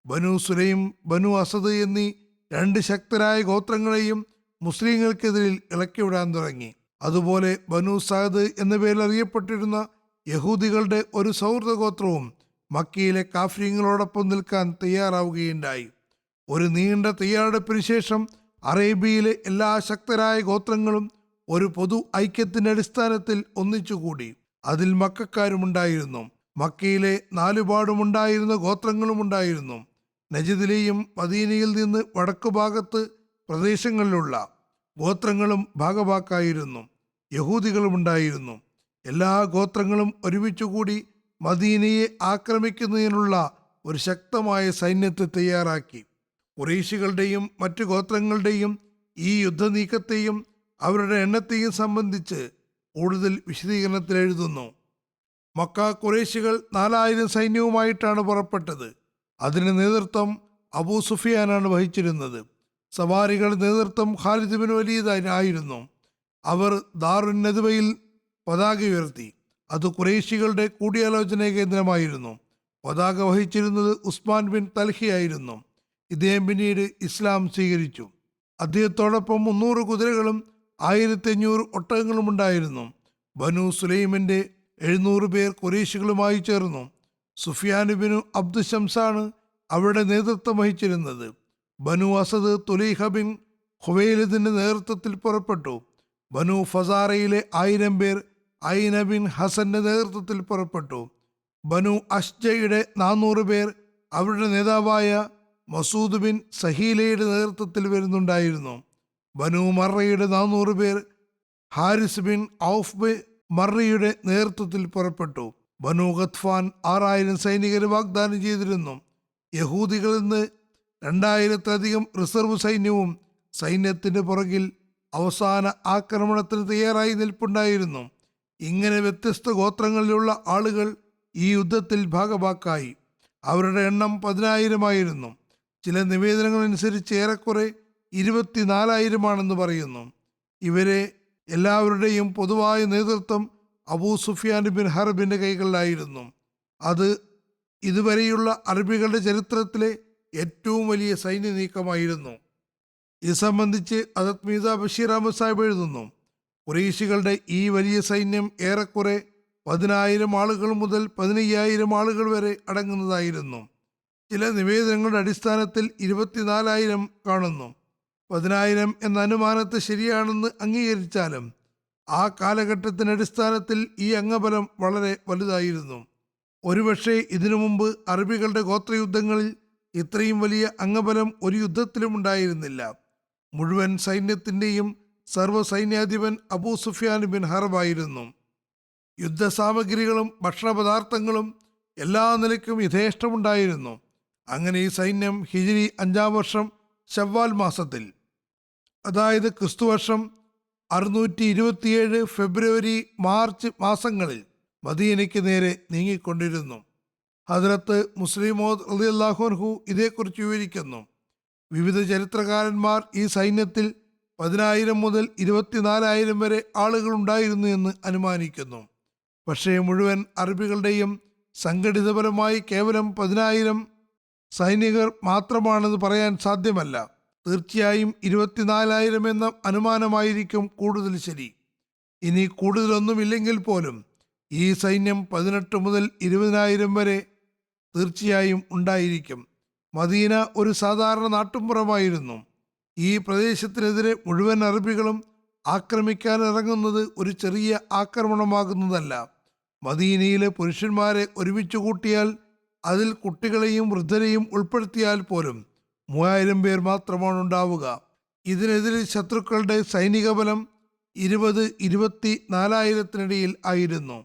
Speaker 2: ബനു സുലൈം, ബനു അസദ് എന്നീ 2 ശക്തരായ ഗോത്രങ്ങളെയും മുസ്ലിങ്ങൾക്കെതിരിൽ ഇളക്കിവിടാൻ തുടങ്ങി. അതുപോലെ ബനു സഅദ് എന്ന പേരിൽ അറിയപ്പെട്ടിരുന്ന യഹൂദികളുടെ ഒരു സൗഹൃദ ഗോത്രവും മക്കയിലെ കാഫിര്യങ്ങളോടൊപ്പം നിൽക്കാൻ തയ്യാറാവുകയുണ്ടായി. ഒരു നീണ്ട തയ്യാറെടുപ്പിന് ശേഷം അറേബ്യയിലെ എല്ലാ ശക്തരായ ഗോത്രങ്ങളും ഒരു പൊതു ഐക്യത്തിന്റെ അടിസ്ഥാനത്തിൽ ഒന്നിച്ചുകൂടി. അതിൽ മക്കക്കാരുമുണ്ടായിരുന്നു. മക്കയിലെ 4 പാടുമുണ്ടായിരുന്ന ഗോത്രങ്ങളുമുണ്ടായിരുന്നു. നജിദിലെയും മദീനയിൽ നിന്ന് വടക്കു ഭാഗത്ത് പ്രദേശങ്ങളിലുള്ള ഗോത്രങ്ങളും ഭാഗഭാക്കായിരുന്നു. യഹൂദികളുമുണ്ടായിരുന്നു. എല്ലാ ഗോത്രങ്ങളും ഒരുമിച്ചുകൂടി മദീനയെ ആക്രമിക്കുന്നതിനുള്ള ഒരു ശക്തമായ സൈന്യത്തെ തയ്യാറാക്കി. ഖുറൈശികളുടെയും മറ്റു ഗോത്രങ്ങളുടെയും ഈ യുദ്ധനീക്കത്തെയും അവരുടെ എണ്ണത്തെയും സംബന്ധിച്ച് കൂടുതൽ വിശദീകരണത്തിൽ എഴുതുന്നു. മക്ക ഖുറൈശികൾ 4000 സൈന്യവുമായിട്ടാണ് പുറപ്പെട്ടത്. അതിന് നേതൃത്വം അബൂ സുഫിയാനാണ് വഹിച്ചിരുന്നത്. സവാരികളുടെ നേതൃത്വം ഖാലിദ് ബിൻ വലീദ് ആയിരുന്നു. അവർ ദാറുൻ നദ്വയിൽ പതാക ഉയർത്തി. അത് ഖുറൈശികളുടെ കൂടിയാലോചന കേന്ദ്രമായിരുന്നു. പതാക വഹിച്ചിരുന്നത് ഉസ്മാൻ ബിൻ തൽഹിയായിരുന്നു. ഇദ്ദേഹം പിന്നീട് ഇസ്ലാം സ്വീകരിച്ചു. അദ്ദേഹത്തോടൊപ്പം 300 കുതിരകളും 1500 ഒട്ടകങ്ങളും ഉണ്ടായിരുന്നു. ബനു സുലൈമിന്റെ 700 പേർ ഖുറൈശികളുമായി ചേർന്നു. സുഫിയാൻ ബിൻ അബ്ദു ഷംസാണ് അവരുടെ നേതൃത്വം വഹിച്ചിരുന്നത്. ബനു അസദ് തുലൈഹ ബിൻ ഖുവൈലിദിന്റെ നേതൃത്വത്തിൽ പുറപ്പെട്ടു. ബനു ഫസാറയിലെ 1000 പേർ ഐന ബിൻ ഹസന്റെ നേതൃത്വത്തിൽ പുറപ്പെട്ടു. ബനു അഷ്ജയുടെ 400 പേർ അവരുടെ നേതാവായ മസൂദ് ബിൻ സഹീലയുടെ നേതൃത്വത്തിൽ വരുന്നുണ്ടായിരുന്നു. ബനു മറയുടെ 400 പേർ ഹാരിസ് ബിൻ ഔഫ് ബിൻ മറിയുടെ നേതൃത്വത്തിൽ പുറപ്പെട്ടു. ബനു ഗത്ഫാൻ 6000 സൈനികരെ വാഗ്ദാനം ചെയ്തിരുന്നു. യഹൂദികളിൽ നിന്ന് 2000-ലധികം റിസർവ് സൈന്യവും സൈന്യത്തിന്റെ പുറകിൽ അവസാന ആക്രമണത്തിന് തയ്യാറായി നിൽപ്പുണ്ടായിരുന്നു. ഇങ്ങനെ വ്യത്യസ്ത ഗോത്രങ്ങളിലുള്ള ആളുകൾ ഈ യുദ്ധത്തിൽ ഭാഗഭാക്കായി. അവരുടെ എണ്ണം 10000 ചില നിവേദനങ്ങളനുസരിച്ച് ഏറെക്കുറെ 24,000 പറയുന്നു. ഇവരെ എല്ലാവരുടെയും പൊതുവായ നേതൃത്വം അബൂ സുഫിയാൻ ബിൻ ഹർബിന്റെ കൈകളിലായിരുന്നു. അത് ഇതുവരെയുള്ള അറബികളുടെ ചരിത്രത്തിലെ ഏറ്റവും വലിയ സൈന്യ നീക്കമായിരുന്നു. ഇത് സംബന്ധിച്ച് ഹദരത്ത് മീർസാ ബഷീർ അഹമ്മദ് സാഹിബ് എഴുതുന്നു, ഖുറൈശികളുടെ ഈ വലിയ സൈന്യം ഏറെക്കുറെ 10,000 ആളുകൾ മുതൽ 15,000 ആളുകൾ വരെ അടങ്ങുന്നതായിരുന്നു. ചില നിവേദനങ്ങളുടെ അടിസ്ഥാനത്തിൽ 24,000 കാണുന്നു. 10,000 എന്ന അനുമാനത്തെ ശരിയാണെന്ന് അംഗീകരിച്ചാലും ആ കാലഘട്ടത്തിന്റെ അടിസ്ഥാനത്തിൽ ഈ അംഗബലം വളരെ വലുതായിരുന്നു. ഒരുപക്ഷെ ഇതിനു മുമ്പ് അറബികളുടെ ഗോത്രയുദ്ധങ്ങളിൽ ഇത്രയും വലിയ അംഗബലം ഒരു യുദ്ധത്തിലും ഉണ്ടായിരുന്നില്ല. മുഴുവൻ സൈന്യത്തിൻ്റെയും സർവ്വസൈന്യാധിപൻ അബൂ സുഫിയാൻ ബിൻ ഹർബായിരുന്നു. യുദ്ധസാമഗ്രികളും ഭക്ഷണപദാർത്ഥങ്ങളും എല്ലാ നിലയ്ക്കും യഥേഷ്ടമുണ്ടായിരുന്നു. അങ്ങനെ ഈ സൈന്യം ഹിജ്രി 5-ാം വർഷം ശവ്വാൽ മാസത്തിൽ, അതായത് ക്രിസ്തുവർഷം 627 ഫെബ്രുവരി മാർച്ച് മാസങ്ങളിൽ മദീനയ്ക്ക് നേരെ നീങ്ങിക്കൊണ്ടിരുന്നു. ഹദ്രത്ത് മുസ്ലിം മൗദ് റളിയല്ലാഹു അൻഹു ഇതേക്കുറിച്ച് വിവരിക്കുന്നു. വിവിധ ചരിത്രകാരന്മാർ ഈ സൈന്യത്തിൽ 10,000 മുതൽ 24,000 വരെ ആളുകളുണ്ടായിരുന്നു എന്ന് അനുമാനിക്കുന്നു. പക്ഷേ മുഴുവൻ അറബികളുടെയും സംഘടിതപരമായി കേവലം 10,000 സൈനികർ മാത്രമാണെന്ന് പറയാൻ സാധ്യമല്ല. തീർച്ചയായും 24,000 എന്ന അനുമാനമായിരിക്കും കൂടുതൽ ശരി. ഇനി കൂടുതലൊന്നുമില്ലെങ്കിൽ പോലും ഈ സൈന്യം 18 മുതൽ 20,000 വരെ തീർച്ചയായും ഉണ്ടായിരിക്കും. മദീന ഒരു സാധാരണ നാട്ടുമ്പുറമായിരുന്നു. ഈ പ്രദേശത്തിനെതിരെ മുഴുവൻ അറബികളും ആക്രമിക്കാൻ ഇറങ്ങുന്നത് ഒരു ചെറിയ ആക്രമണമാകുന്നതല്ല. മദീനയിലെ പുരുഷന്മാരെ ഒരുമിച്ച് കൂട്ടിയാൽ, അതിൽ കുട്ടികളെയും വൃദ്ധരെയും ഉൾപ്പെടുത്തിയാൽ പോലും 3,000 പേർ മാത്രമാണ് ഉണ്ടാവുക. ഇതിനെതിരെ ശത്രുക്കളുടെ സൈനിക ബലം 20-24,000 ആയിരുന്നു.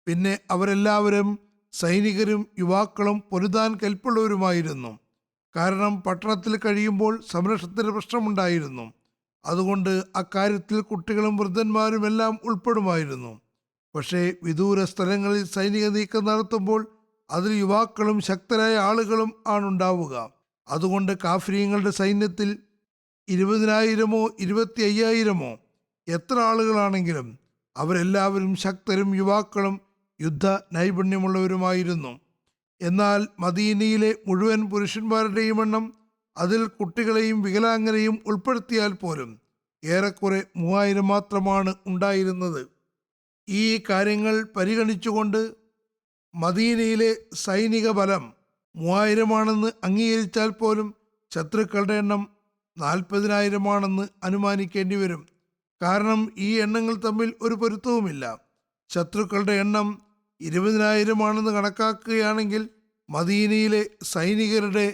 Speaker 2: പിന്നെ അവരെല്ലാവരും സൈനികരും യുവാക്കളും പൊരുതാൻ കെൽപ്പുള്ളവരുമായിരുന്നു. കാരണം പട്ടണത്തിൽ കഴിയുമ്പോൾ സംരക്ഷണത്തിന് പ്രശ്നമുണ്ടായിരുന്നു. അതുകൊണ്ട് അക്കാര്യത്തിൽ കുട്ടികളും വൃദ്ധന്മാരും എല്ലാം ഉൾപ്പെടുമായിരുന്നു. പക്ഷേ വിദൂര സ്ഥലങ്ങളിൽ സൈനിക നീക്കം നടത്തുമ്പോൾ അതിൽ യുവാക്കളും ശക്തരായ ആളുകളും ആണുണ്ടാവുക. അതുകൊണ്ട് കാഫിര്യങ്ങളുടെ സൈന്യത്തിൽ 20,000-മോ 25,000-മോ എത്ര ആളുകളാണെങ്കിലും അവരെല്ലാവരും ശക്തരും യുവാക്കളും യുദ്ധ നൈപുണ്യമുള്ളവരുമായിരുന്നു. എന്നാൽ മദീനയിലെ മുഴുവൻ പുരുഷന്മാരുടെയും എണ്ണം, അതിൽ കുട്ടികളെയും വികലാംഗരെയും ഉൾപ്പെടുത്തിയാൽ പോലും ഏറെക്കുറെ 3,000 മാത്രമാണ് ഉണ്ടായിരുന്നത്. ഈ കാര്യങ്ങൾ പരിഗണിച്ചുകൊണ്ട് മദീനയിലെ സൈനിക ബലം 3,000 അംഗീകരിച്ചാൽ പോലും ശത്രുക്കളുടെ എണ്ണം 40,000 അനുമാനിക്കേണ്ടി വരും. കാരണം ഈ എണ്ണങ്ങൾ തമ്മിൽ ഒരു പൊരുത്തവുമില്ല. ശത്രുക്കളുടെ എണ്ണം 20,000 കണക്കാക്കുകയാണെങ്കിൽ മദീനയിലെ സൈനികരുടെ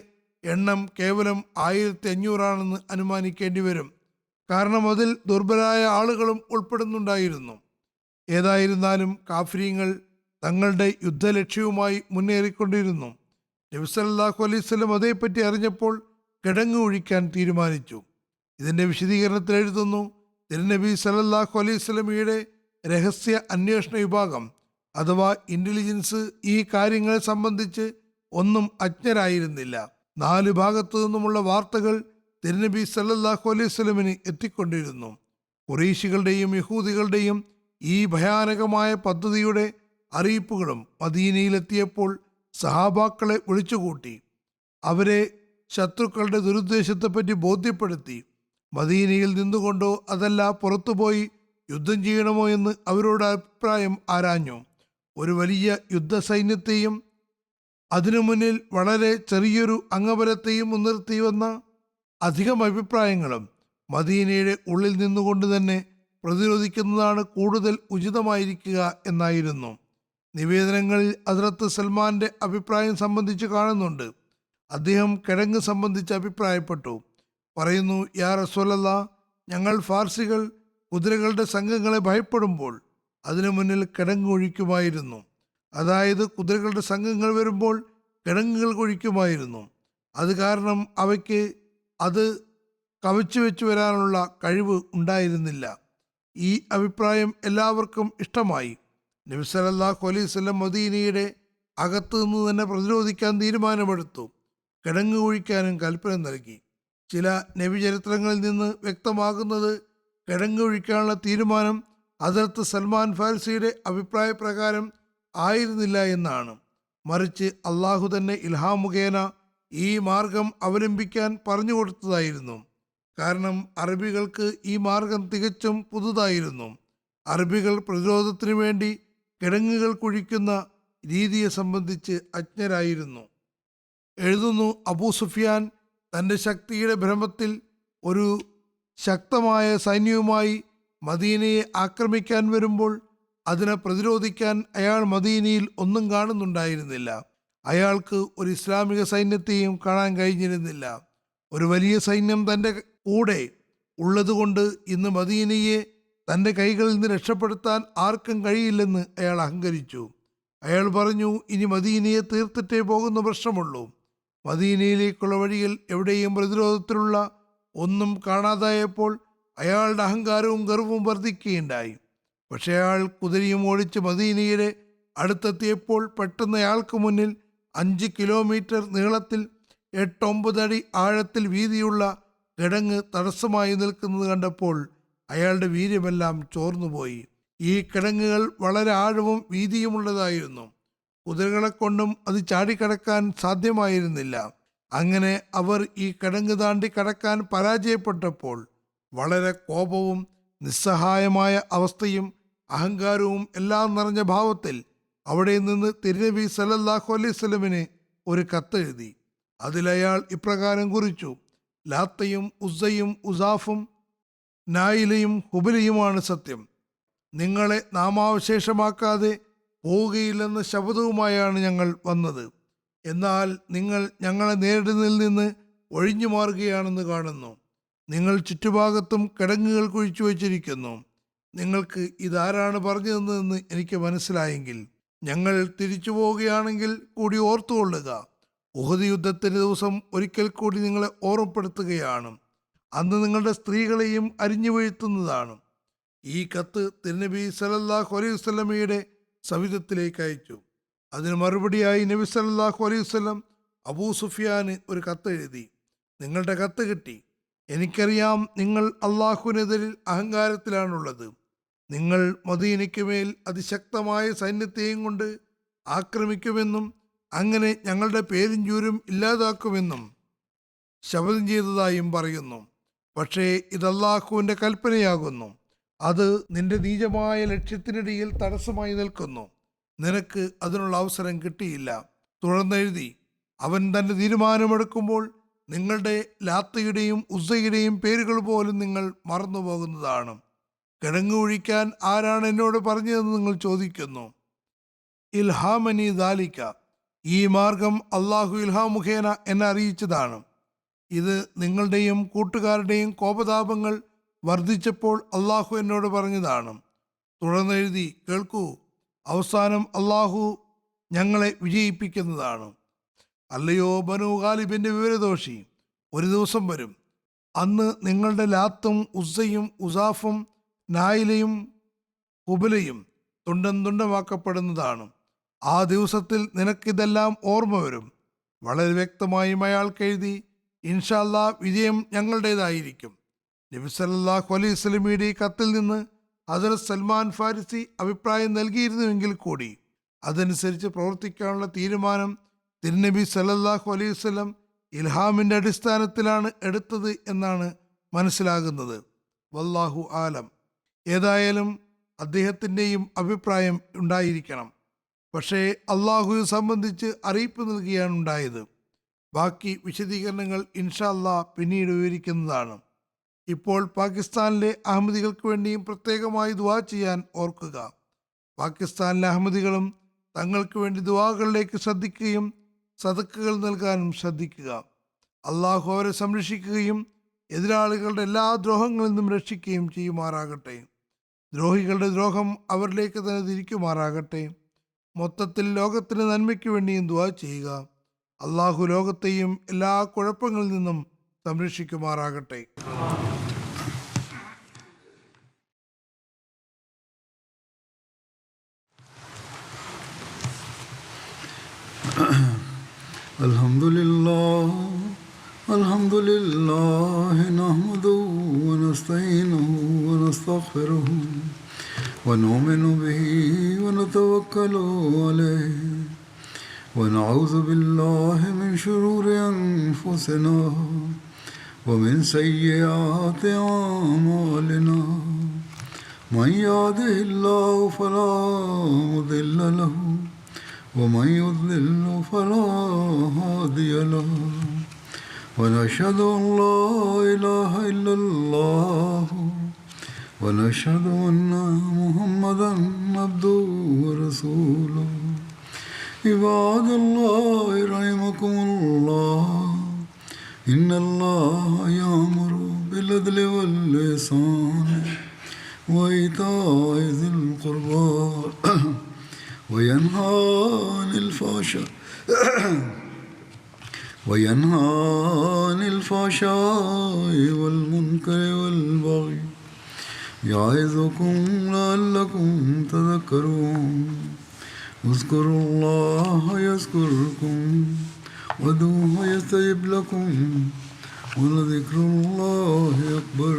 Speaker 2: എണ്ണം കേവലം 1,500 അനുമാനിക്കേണ്ടി വരും. കാരണം അതിൽ ദുർബലരായ ആളുകളും ഉൾപ്പെടുന്നുണ്ടായിരുന്നു. ഏതായിരുന്നാലും കാഫിര്യങ്ങൾ തങ്ങളുടെ യുദ്ധലക്ഷ്യവുമായി മുന്നേറിക്കൊണ്ടിരുന്നു. നബി സല്ലല്ലാഹു അലൈഹി വസല്ലം അതേപ്പറ്റി അറിഞ്ഞപ്പോൾ കിടങ്ങ് ഒഴിക്കാൻ തീരുമാനിച്ചു. ഇതിൻ്റെ വിശദീകരണത്തിൽ എഴുതുന്നു, തിരുനബി സല്ലല്ലാഹു അലൈഹി വസല്ലമയുടെ രഹസ്യ അന്വേഷണ വിഭാഗം അഥവാ ഇന്റലിജൻസ് ഈ കാര്യങ്ങളെ സംബന്ധിച്ച് ഒന്നും അജ്ഞരായിരുന്നില്ല. 4 ഭാഗത്തു നിന്നുമുള്ള വാർത്തകൾ തിരുനബി സല്ലല്ലാഹു അലൈഹി വസല്ലമിന് എത്തിക്കൊണ്ടിരുന്നു. ഖുറൈശികളുടെയും യഹൂദികളുടെയും ഈ ഭയാനകമായ പദ്ധതിയുടെ അറിയിപ്പുകളും മദീനയിലെത്തിയപ്പോൾ സഹാബാക്കളെ വിളിച്ചുകൂട്ടി അവരെ ശത്രുക്കളുടെ ദുരുദ്ദേശത്തെപ്പറ്റി ബോധ്യപ്പെടുത്തി. മദീനയിൽ നിന്നുകൊണ്ടോ അതല്ല പുറത്തുപോയി യുദ്ധം ചെയ്യണമോ എന്ന് അവരോട് അഭിപ്രായം ആരാഞ്ഞു. ഒരു വലിയ യുദ്ധസൈന്യത്തെയും അതിനു മുന്നിൽ വളരെ ചെറിയൊരു അംഗബലത്തെയും മുൻനിർത്തി വന്ന അധികം അഭിപ്രായങ്ങളും മദീനയുടെ ഉള്ളിൽ നിന്നുകൊണ്ട് തന്നെ പ്രതിരോധിക്കുന്നതാണ് കൂടുതൽ ഉചിതമായിരിക്കുക എന്നായിരുന്നു. നിവേദനങ്ങളിൽ ഹദ്റത്ത് സൽമാന്റെ അഭിപ്രായം സംബന്ധിച്ച് കാണുന്നുണ്ട്. അദ്ദേഹം കിഴങ്ങ് സംബന്ധിച്ച് അഭിപ്രായപ്പെട്ടു. പറയുന്നു, യാ റസൂലല്ലാഹ്, ഞങ്ങൾ ഫാർസികൾ കുതിരകളുടെ സംഘങ്ങളെ ഭയപ്പെടുമ്പോൾ അതിനു മുന്നിൽ കിടങ്ങ് ഒഴിക്കുമായിരുന്നു. അതായത് കുതിരകളുടെ സംഘങ്ങൾ വരുമ്പോൾ കിടങ്ങുകൾ ഒഴിക്കുമായിരുന്നു. അത് കാരണം അവയ്ക്ക് അത് കവച്ചു വെച്ച് വരാനുള്ള കഴിവ് ഉണ്ടായിരുന്നില്ല. ഈ അഭിപ്രായം എല്ലാവർക്കും ഇഷ്ടമായി. നബി സല്ലല്ലാഹു അലൈഹി വസല്ലം മദീനയുടെ അകത്തു നിന്ന് തന്നെ പ്രതിരോധിക്കാൻ തീരുമാനമെടുത്തു. കിടങ്ങ് ഒഴിക്കാനും കൽപ്പന നൽകി. ചില നബിചരിത്രങ്ങളിൽ നിന്ന് വ്യക്തമാകുന്നത് കിടങ്ങ് ഒഴിക്കാനുള്ള തീരുമാനം ഹദ്റത്ത് സൽമാൻ ഫാർസിയുടെ അഭിപ്രായ പ്രകാരം ആയിരുന്നില്ല എന്നാണ്. മറിച്ച് അള്ളാഹു തന്നെ ഇൽഹാം മുഖേന ഈ മാർഗം അവലംബിക്കാൻ പറഞ്ഞു കൊടുത്തതായിരുന്നു. കാരണം അറബികൾക്ക് ഈ മാർഗം തികച്ചും പുതുതായിരുന്നു. അറബികൾ പ്രതിരോധത്തിനു വേണ്ടി കിടങ്ങുകൾ കുഴിക്കുന്ന രീതിയെ സംബന്ധിച്ച് അജ്ഞരായിരുന്നു. എഴുതുന്നു, അബൂ സുഫിയാൻ തൻ്റെ ശക്തിയുടെ ഭ്രമത്തിൽ ഒരു ശക്തമായ സൈന്യവുമായി മദീനയെ ആക്രമിക്കാൻ വരുമ്പോൾ അതിനെ പ്രതിരോധിക്കാൻ അയാൾ മദീനയിൽ ഒന്നും കാണുന്നുണ്ടായിരുന്നില്ല. അയാൾക്ക് ഒരു ഇസ്ലാമിക സൈന്യത്തെയും കാണാൻ കഴിഞ്ഞിരുന്നില്ല. ഒരു വലിയ സൈന്യം തൻ്റെ കൂടെ ഉള്ളതുകൊണ്ട് ഇന്ന് മദീനയെ തൻ്റെ കൈകളിൽ നിന്ന് രക്ഷപ്പെടുത്താൻ ആർക്കും കഴിയില്ലെന്ന് അയാൾ അഹങ്കരിച്ചു. അയാൾ പറഞ്ഞു, ഇനി മദീനയെ തീർത്തിട്ടേ പോകുന്ന പ്രശ്നമുള്ളൂ. മദീനയിലേക്കുള്ള വഴിയിൽ എവിടെയും പ്രതിരോധത്തിലുള്ള ഒന്നും കാണാതായപ്പോൾ അയാളുടെ അഹങ്കാരവും ഗർവവും വർദ്ധിക്കുകയുണ്ടായി. പക്ഷേ അയാൾ കുതിരയും ഓടിച്ച് മദീനയുടെ അടുത്തെത്തിയപ്പോൾ പെട്ടെന്ന് അയാൾക്ക് മുന്നിൽ 5 കിലോമീറ്റർ നീളത്തിൽ 8-9 അടി ആഴത്തിൽ വീതിയുള്ള കിടങ്ങ് തടസ്സമായി നിൽക്കുന്നത് കണ്ടപ്പോൾ അയാളുടെ വീര്യമെല്ലാം ചോർന്നുപോയി. ഈ കിടങ്ങുകൾ വളരെ ആഴവും വീതിയുമുള്ളതായിരുന്നു. കുതിരകളെ കൊണ്ടും അത് ചാടിക്കടക്കാൻ സാധ്യമായിരുന്നില്ല. അങ്ങനെ അവർ ഈ കിടങ്ങ് താണ്ടി കടക്കാൻ പരാജയപ്പെട്ടപ്പോൾ വളരെ കോപവും നിസ്സഹായമായ അവസ്ഥയും അഹങ്കാരവും എല്ലാം നിറഞ്ഞ ഭാവത്തിൽ അവിടെ നിന്ന് തിരുനബി സല്ലല്ലാഹു അലൈഹി വസല്ലമന് ഒരു കത്തെഴുതി. അതിലയാൾ ഇപ്രകാരം കുറിച്ചു: ലാത്തയും ഉസ്സയും ഉസാഫും നായിലയും ഹുബലിയുമാണ് സത്യം. നിങ്ങളെ നാമാവശേഷമാക്കാതെ പോവുകയില്ലെന്ന ശബ്ദവുമായാണ് ഞങ്ങൾ വന്നത്. എന്നാൽ നിങ്ങൾ ഞങ്ങളെ നേരിടുന്നതിൽ നിന്ന് ഒഴിഞ്ഞു മാറുകയാണെന്ന് കാണുന്നു. നിങ്ങൾ ചുറ്റുഭാഗത്തും കിടങ്ങുകൾ കുഴിച്ചു വച്ചിരിക്കുന്നു. നിങ്ങൾക്ക് ഇതാരാണ് പറഞ്ഞു തന്നതെന്ന് എനിക്ക് മനസ്സിലായെങ്കിൽ ഞങ്ങൾ തിരിച്ചു പോവുകയാണെങ്കിൽ കൂടി ഓർത്തുകൊള്ളുക. ഉഹദ് യുദ്ധത്തിൻ്റെ ദിവസം ഒരിക്കൽ കൂടി നിങ്ങളെ ഓർമ്മപ്പെടുത്തുകയാണ്. അന്ന് നിങ്ങളുടെ സ്ത്രീകളെയും അരിഞ്ഞു വീഴ്ത്തുന്നതാണ്. ഈ കത്ത് തിരുനബി സല്ലല്ലാഹു അലൈഹി വസല്ലമയുടെ സവിധത്തിലേക്ക് അയച്ചു. അതിന് മറുപടിയായി നബി സല്ലല്ലാഹു അലൈഹി വസല്ലം അബൂ സുഫിയാന് ഒരു കത്ത് എഴുതി. നിങ്ങളുടെ കത്ത് കിട്ടി. എനിക്കറിയാം നിങ്ങൾ അള്ളാഹുവിനെതിരിൽ അഹങ്കാരത്തിലാണുള്ളത്. നിങ്ങൾ മദീനയ്ക്ക് മേൽ അതിശക്തമായ സൈന്യത്തെയും കൊണ്ട് ആക്രമിക്കുമെന്നും അങ്ങനെ ഞങ്ങളുടെ പേരും ചൂരും ഇല്ലാതാക്കുമെന്നും ശപഥം ചെയ്തതായും പറയുന്നു. പക്ഷേ ഇത് അള്ളാഹുവിൻ്റെ കൽപ്പനയാകുന്നു. അത് നിന്റെ നീചമായ ലക്ഷ്യത്തിനിടയിൽ തടസ്സമായി നിൽക്കുന്നു. നിനക്ക് അതിനുള്ള അവസരം കിട്ടിയില്ല. തുടർന്നെഴുതി, അവൻ തൻ്റെ തീരുമാനമെടുക്കുമ്പോൾ നിങ്ങളുടെ ലാത്തയുടെയും ഉസ്സയുടെയും പേരുകൾ പോലും നിങ്ങൾ മറന്നുപോകുന്നതാണ്. കിടങ്ങ് ഒഴിക്കാൻ ആരാണ് എന്നോട് പറഞ്ഞതെന്ന് നിങ്ങൾ ചോദിക്കുന്നു. ഇൽഹാമനി ദാലിക, ഈ മാർഗം അള്ളാഹു ഇൽഹാം മുഖേന എന്നെ അറിയിച്ചതാണ്. ഇത് നിങ്ങളുടെയും കൂട്ടുകാരുടെയും കോപതാപങ്ങൾ വർദ്ധിച്ചപ്പോൾ അള്ളാഹു എന്നോട് പറഞ്ഞതാണ്. തുടർന്നെഴുതി, കേൾക്കൂ, അവസാനം അള്ളാഹു ഞങ്ങളെ വിജയിപ്പിക്കുന്നതാണ്. അല്ലയോ ബനൂ ഗാലിബിൻ്റെ വിവരദോഷി, ഒരു ദിവസം വരും, അന്ന് നിങ്ങളുടെ ലാത്തും ഉസ്സയും ഉസാഫും നായിലയും ഹുബലയും തുണ്ടം തുണ്ടമാക്കപ്പെടുന്നതാണ്. ആ ദിവസത്തിൽ നിനക്കിതെല്ലാം ഓർമ്മ വരും. വളരെ വ്യക്തമായും അയാൾക്ക് എഴുതി, ഇൻഷാ അല്ലാ വിജയം ഞങ്ങളുടേതായിരിക്കും. നബി സല്ലല്ലാഹു അലൈഹി വസല്ലമയുടെ ഈ കത്തിൽ നിന്ന് ഹസ്രത്ത് സൽമാൻ ഫാരിസി അഭിപ്രായം നൽകിയിരുന്നുവെങ്കിൽ കൂടി അതനുസരിച്ച് പ്രവർത്തിക്കാനുള്ള തീരുമാനം തിരുനബി സല്ലല്ലാഹു അലൈഹി വസല്ലം ഇൽഹാമിൻ്റെ അടിസ്ഥാനത്തിലാണ് എടുത്തത് എന്നാണ് മനസ്സിലാകുന്നത്. വല്ലാഹു ആലം. ഏതായാലും അദ്ദേഹത്തിൻ്റെയും അഭിപ്രായം ഉണ്ടായിരിക്കണം. പക്ഷേ അള്ളാഹുവെ സംബന്ധിച്ച് അറിയിപ്പ് നൽകുകയാണ് ഉണ്ടായത്. ബാക്കി വിശദീകരണങ്ങൾ ഇൻഷാ അല്ലാ പിന്നീട് വിവരിക്കുന്നതാണ്. ഇപ്പോൾ പാകിസ്ഥാനിലെ അഹമ്മദികൾക്ക് വേണ്ടിയും പ്രത്യേകമായി ദുആ ചെയ്യാൻ ഓർക്കുക. പാകിസ്ഥാനിലെ അഹമ്മദികളും തങ്ങൾക്ക് വേണ്ടി ദുആകളിലേക്ക് ശ്രദ്ധിക്കുകയും സദക്കകൾ നൽകാനും ശ്രദ്ധിക്കുക. അള്ളാഹു അവരെ സംരക്ഷിക്കുകയും എതിരാളികളുടെ എല്ലാ ദ്രോഹങ്ങളിൽ നിന്നും രക്ഷിക്കുകയും ചെയ്യുമാറാകട്ടെ. ദ്രോഹികളുടെ ദ്രോഹം അവരിലേക്ക് തന്നെ തിരിക്കുമാറാകട്ടെ. മൊത്തത്തിൽ ലോകത്തിന് നന്മയ്ക്ക് വേണ്ടിയും ദുആ ചെയ്യുക. അള്ളാഹു ലോകത്തെയും എല്ലാ കുഴപ്പങ്ങളിൽ നിന്നും സംരക്ഷിക്കുമാറാകട്ടെ.
Speaker 1: അൽഹംദുലില്ലാഹി നഹ്മദുഹു വനസ്തഈനുഹു വനസ്തഗ്ഫിറുഹു വനുഅ്മിനു ബിഹി വനതവക്കലു അലൈഹി വനഊദു ബില്ലാഹി മിൻ ശുറൂരി അൻഫുസിനാ വമിൻ സയ്യിആതി അഅ്മാലിനാ മൻ യഹ്ദിഹില്ലാഹു ഫലാ മുദില്ല ലഹു ومن يضلل فلا هادي له ونشهد أن لا إله إلا الله ونشهد أن محمدا عبده ورسوله عباد الله رحمكم الله إن الله يأمر بالعدل والإحسان وإيتاء ذي القربى وينهى عن الفحشاء والمنكر والبغي يعظكم لعلكم تذكرون اذكروا الله يذكركم وادعوه يستجب لكم ولذكر الله أكبر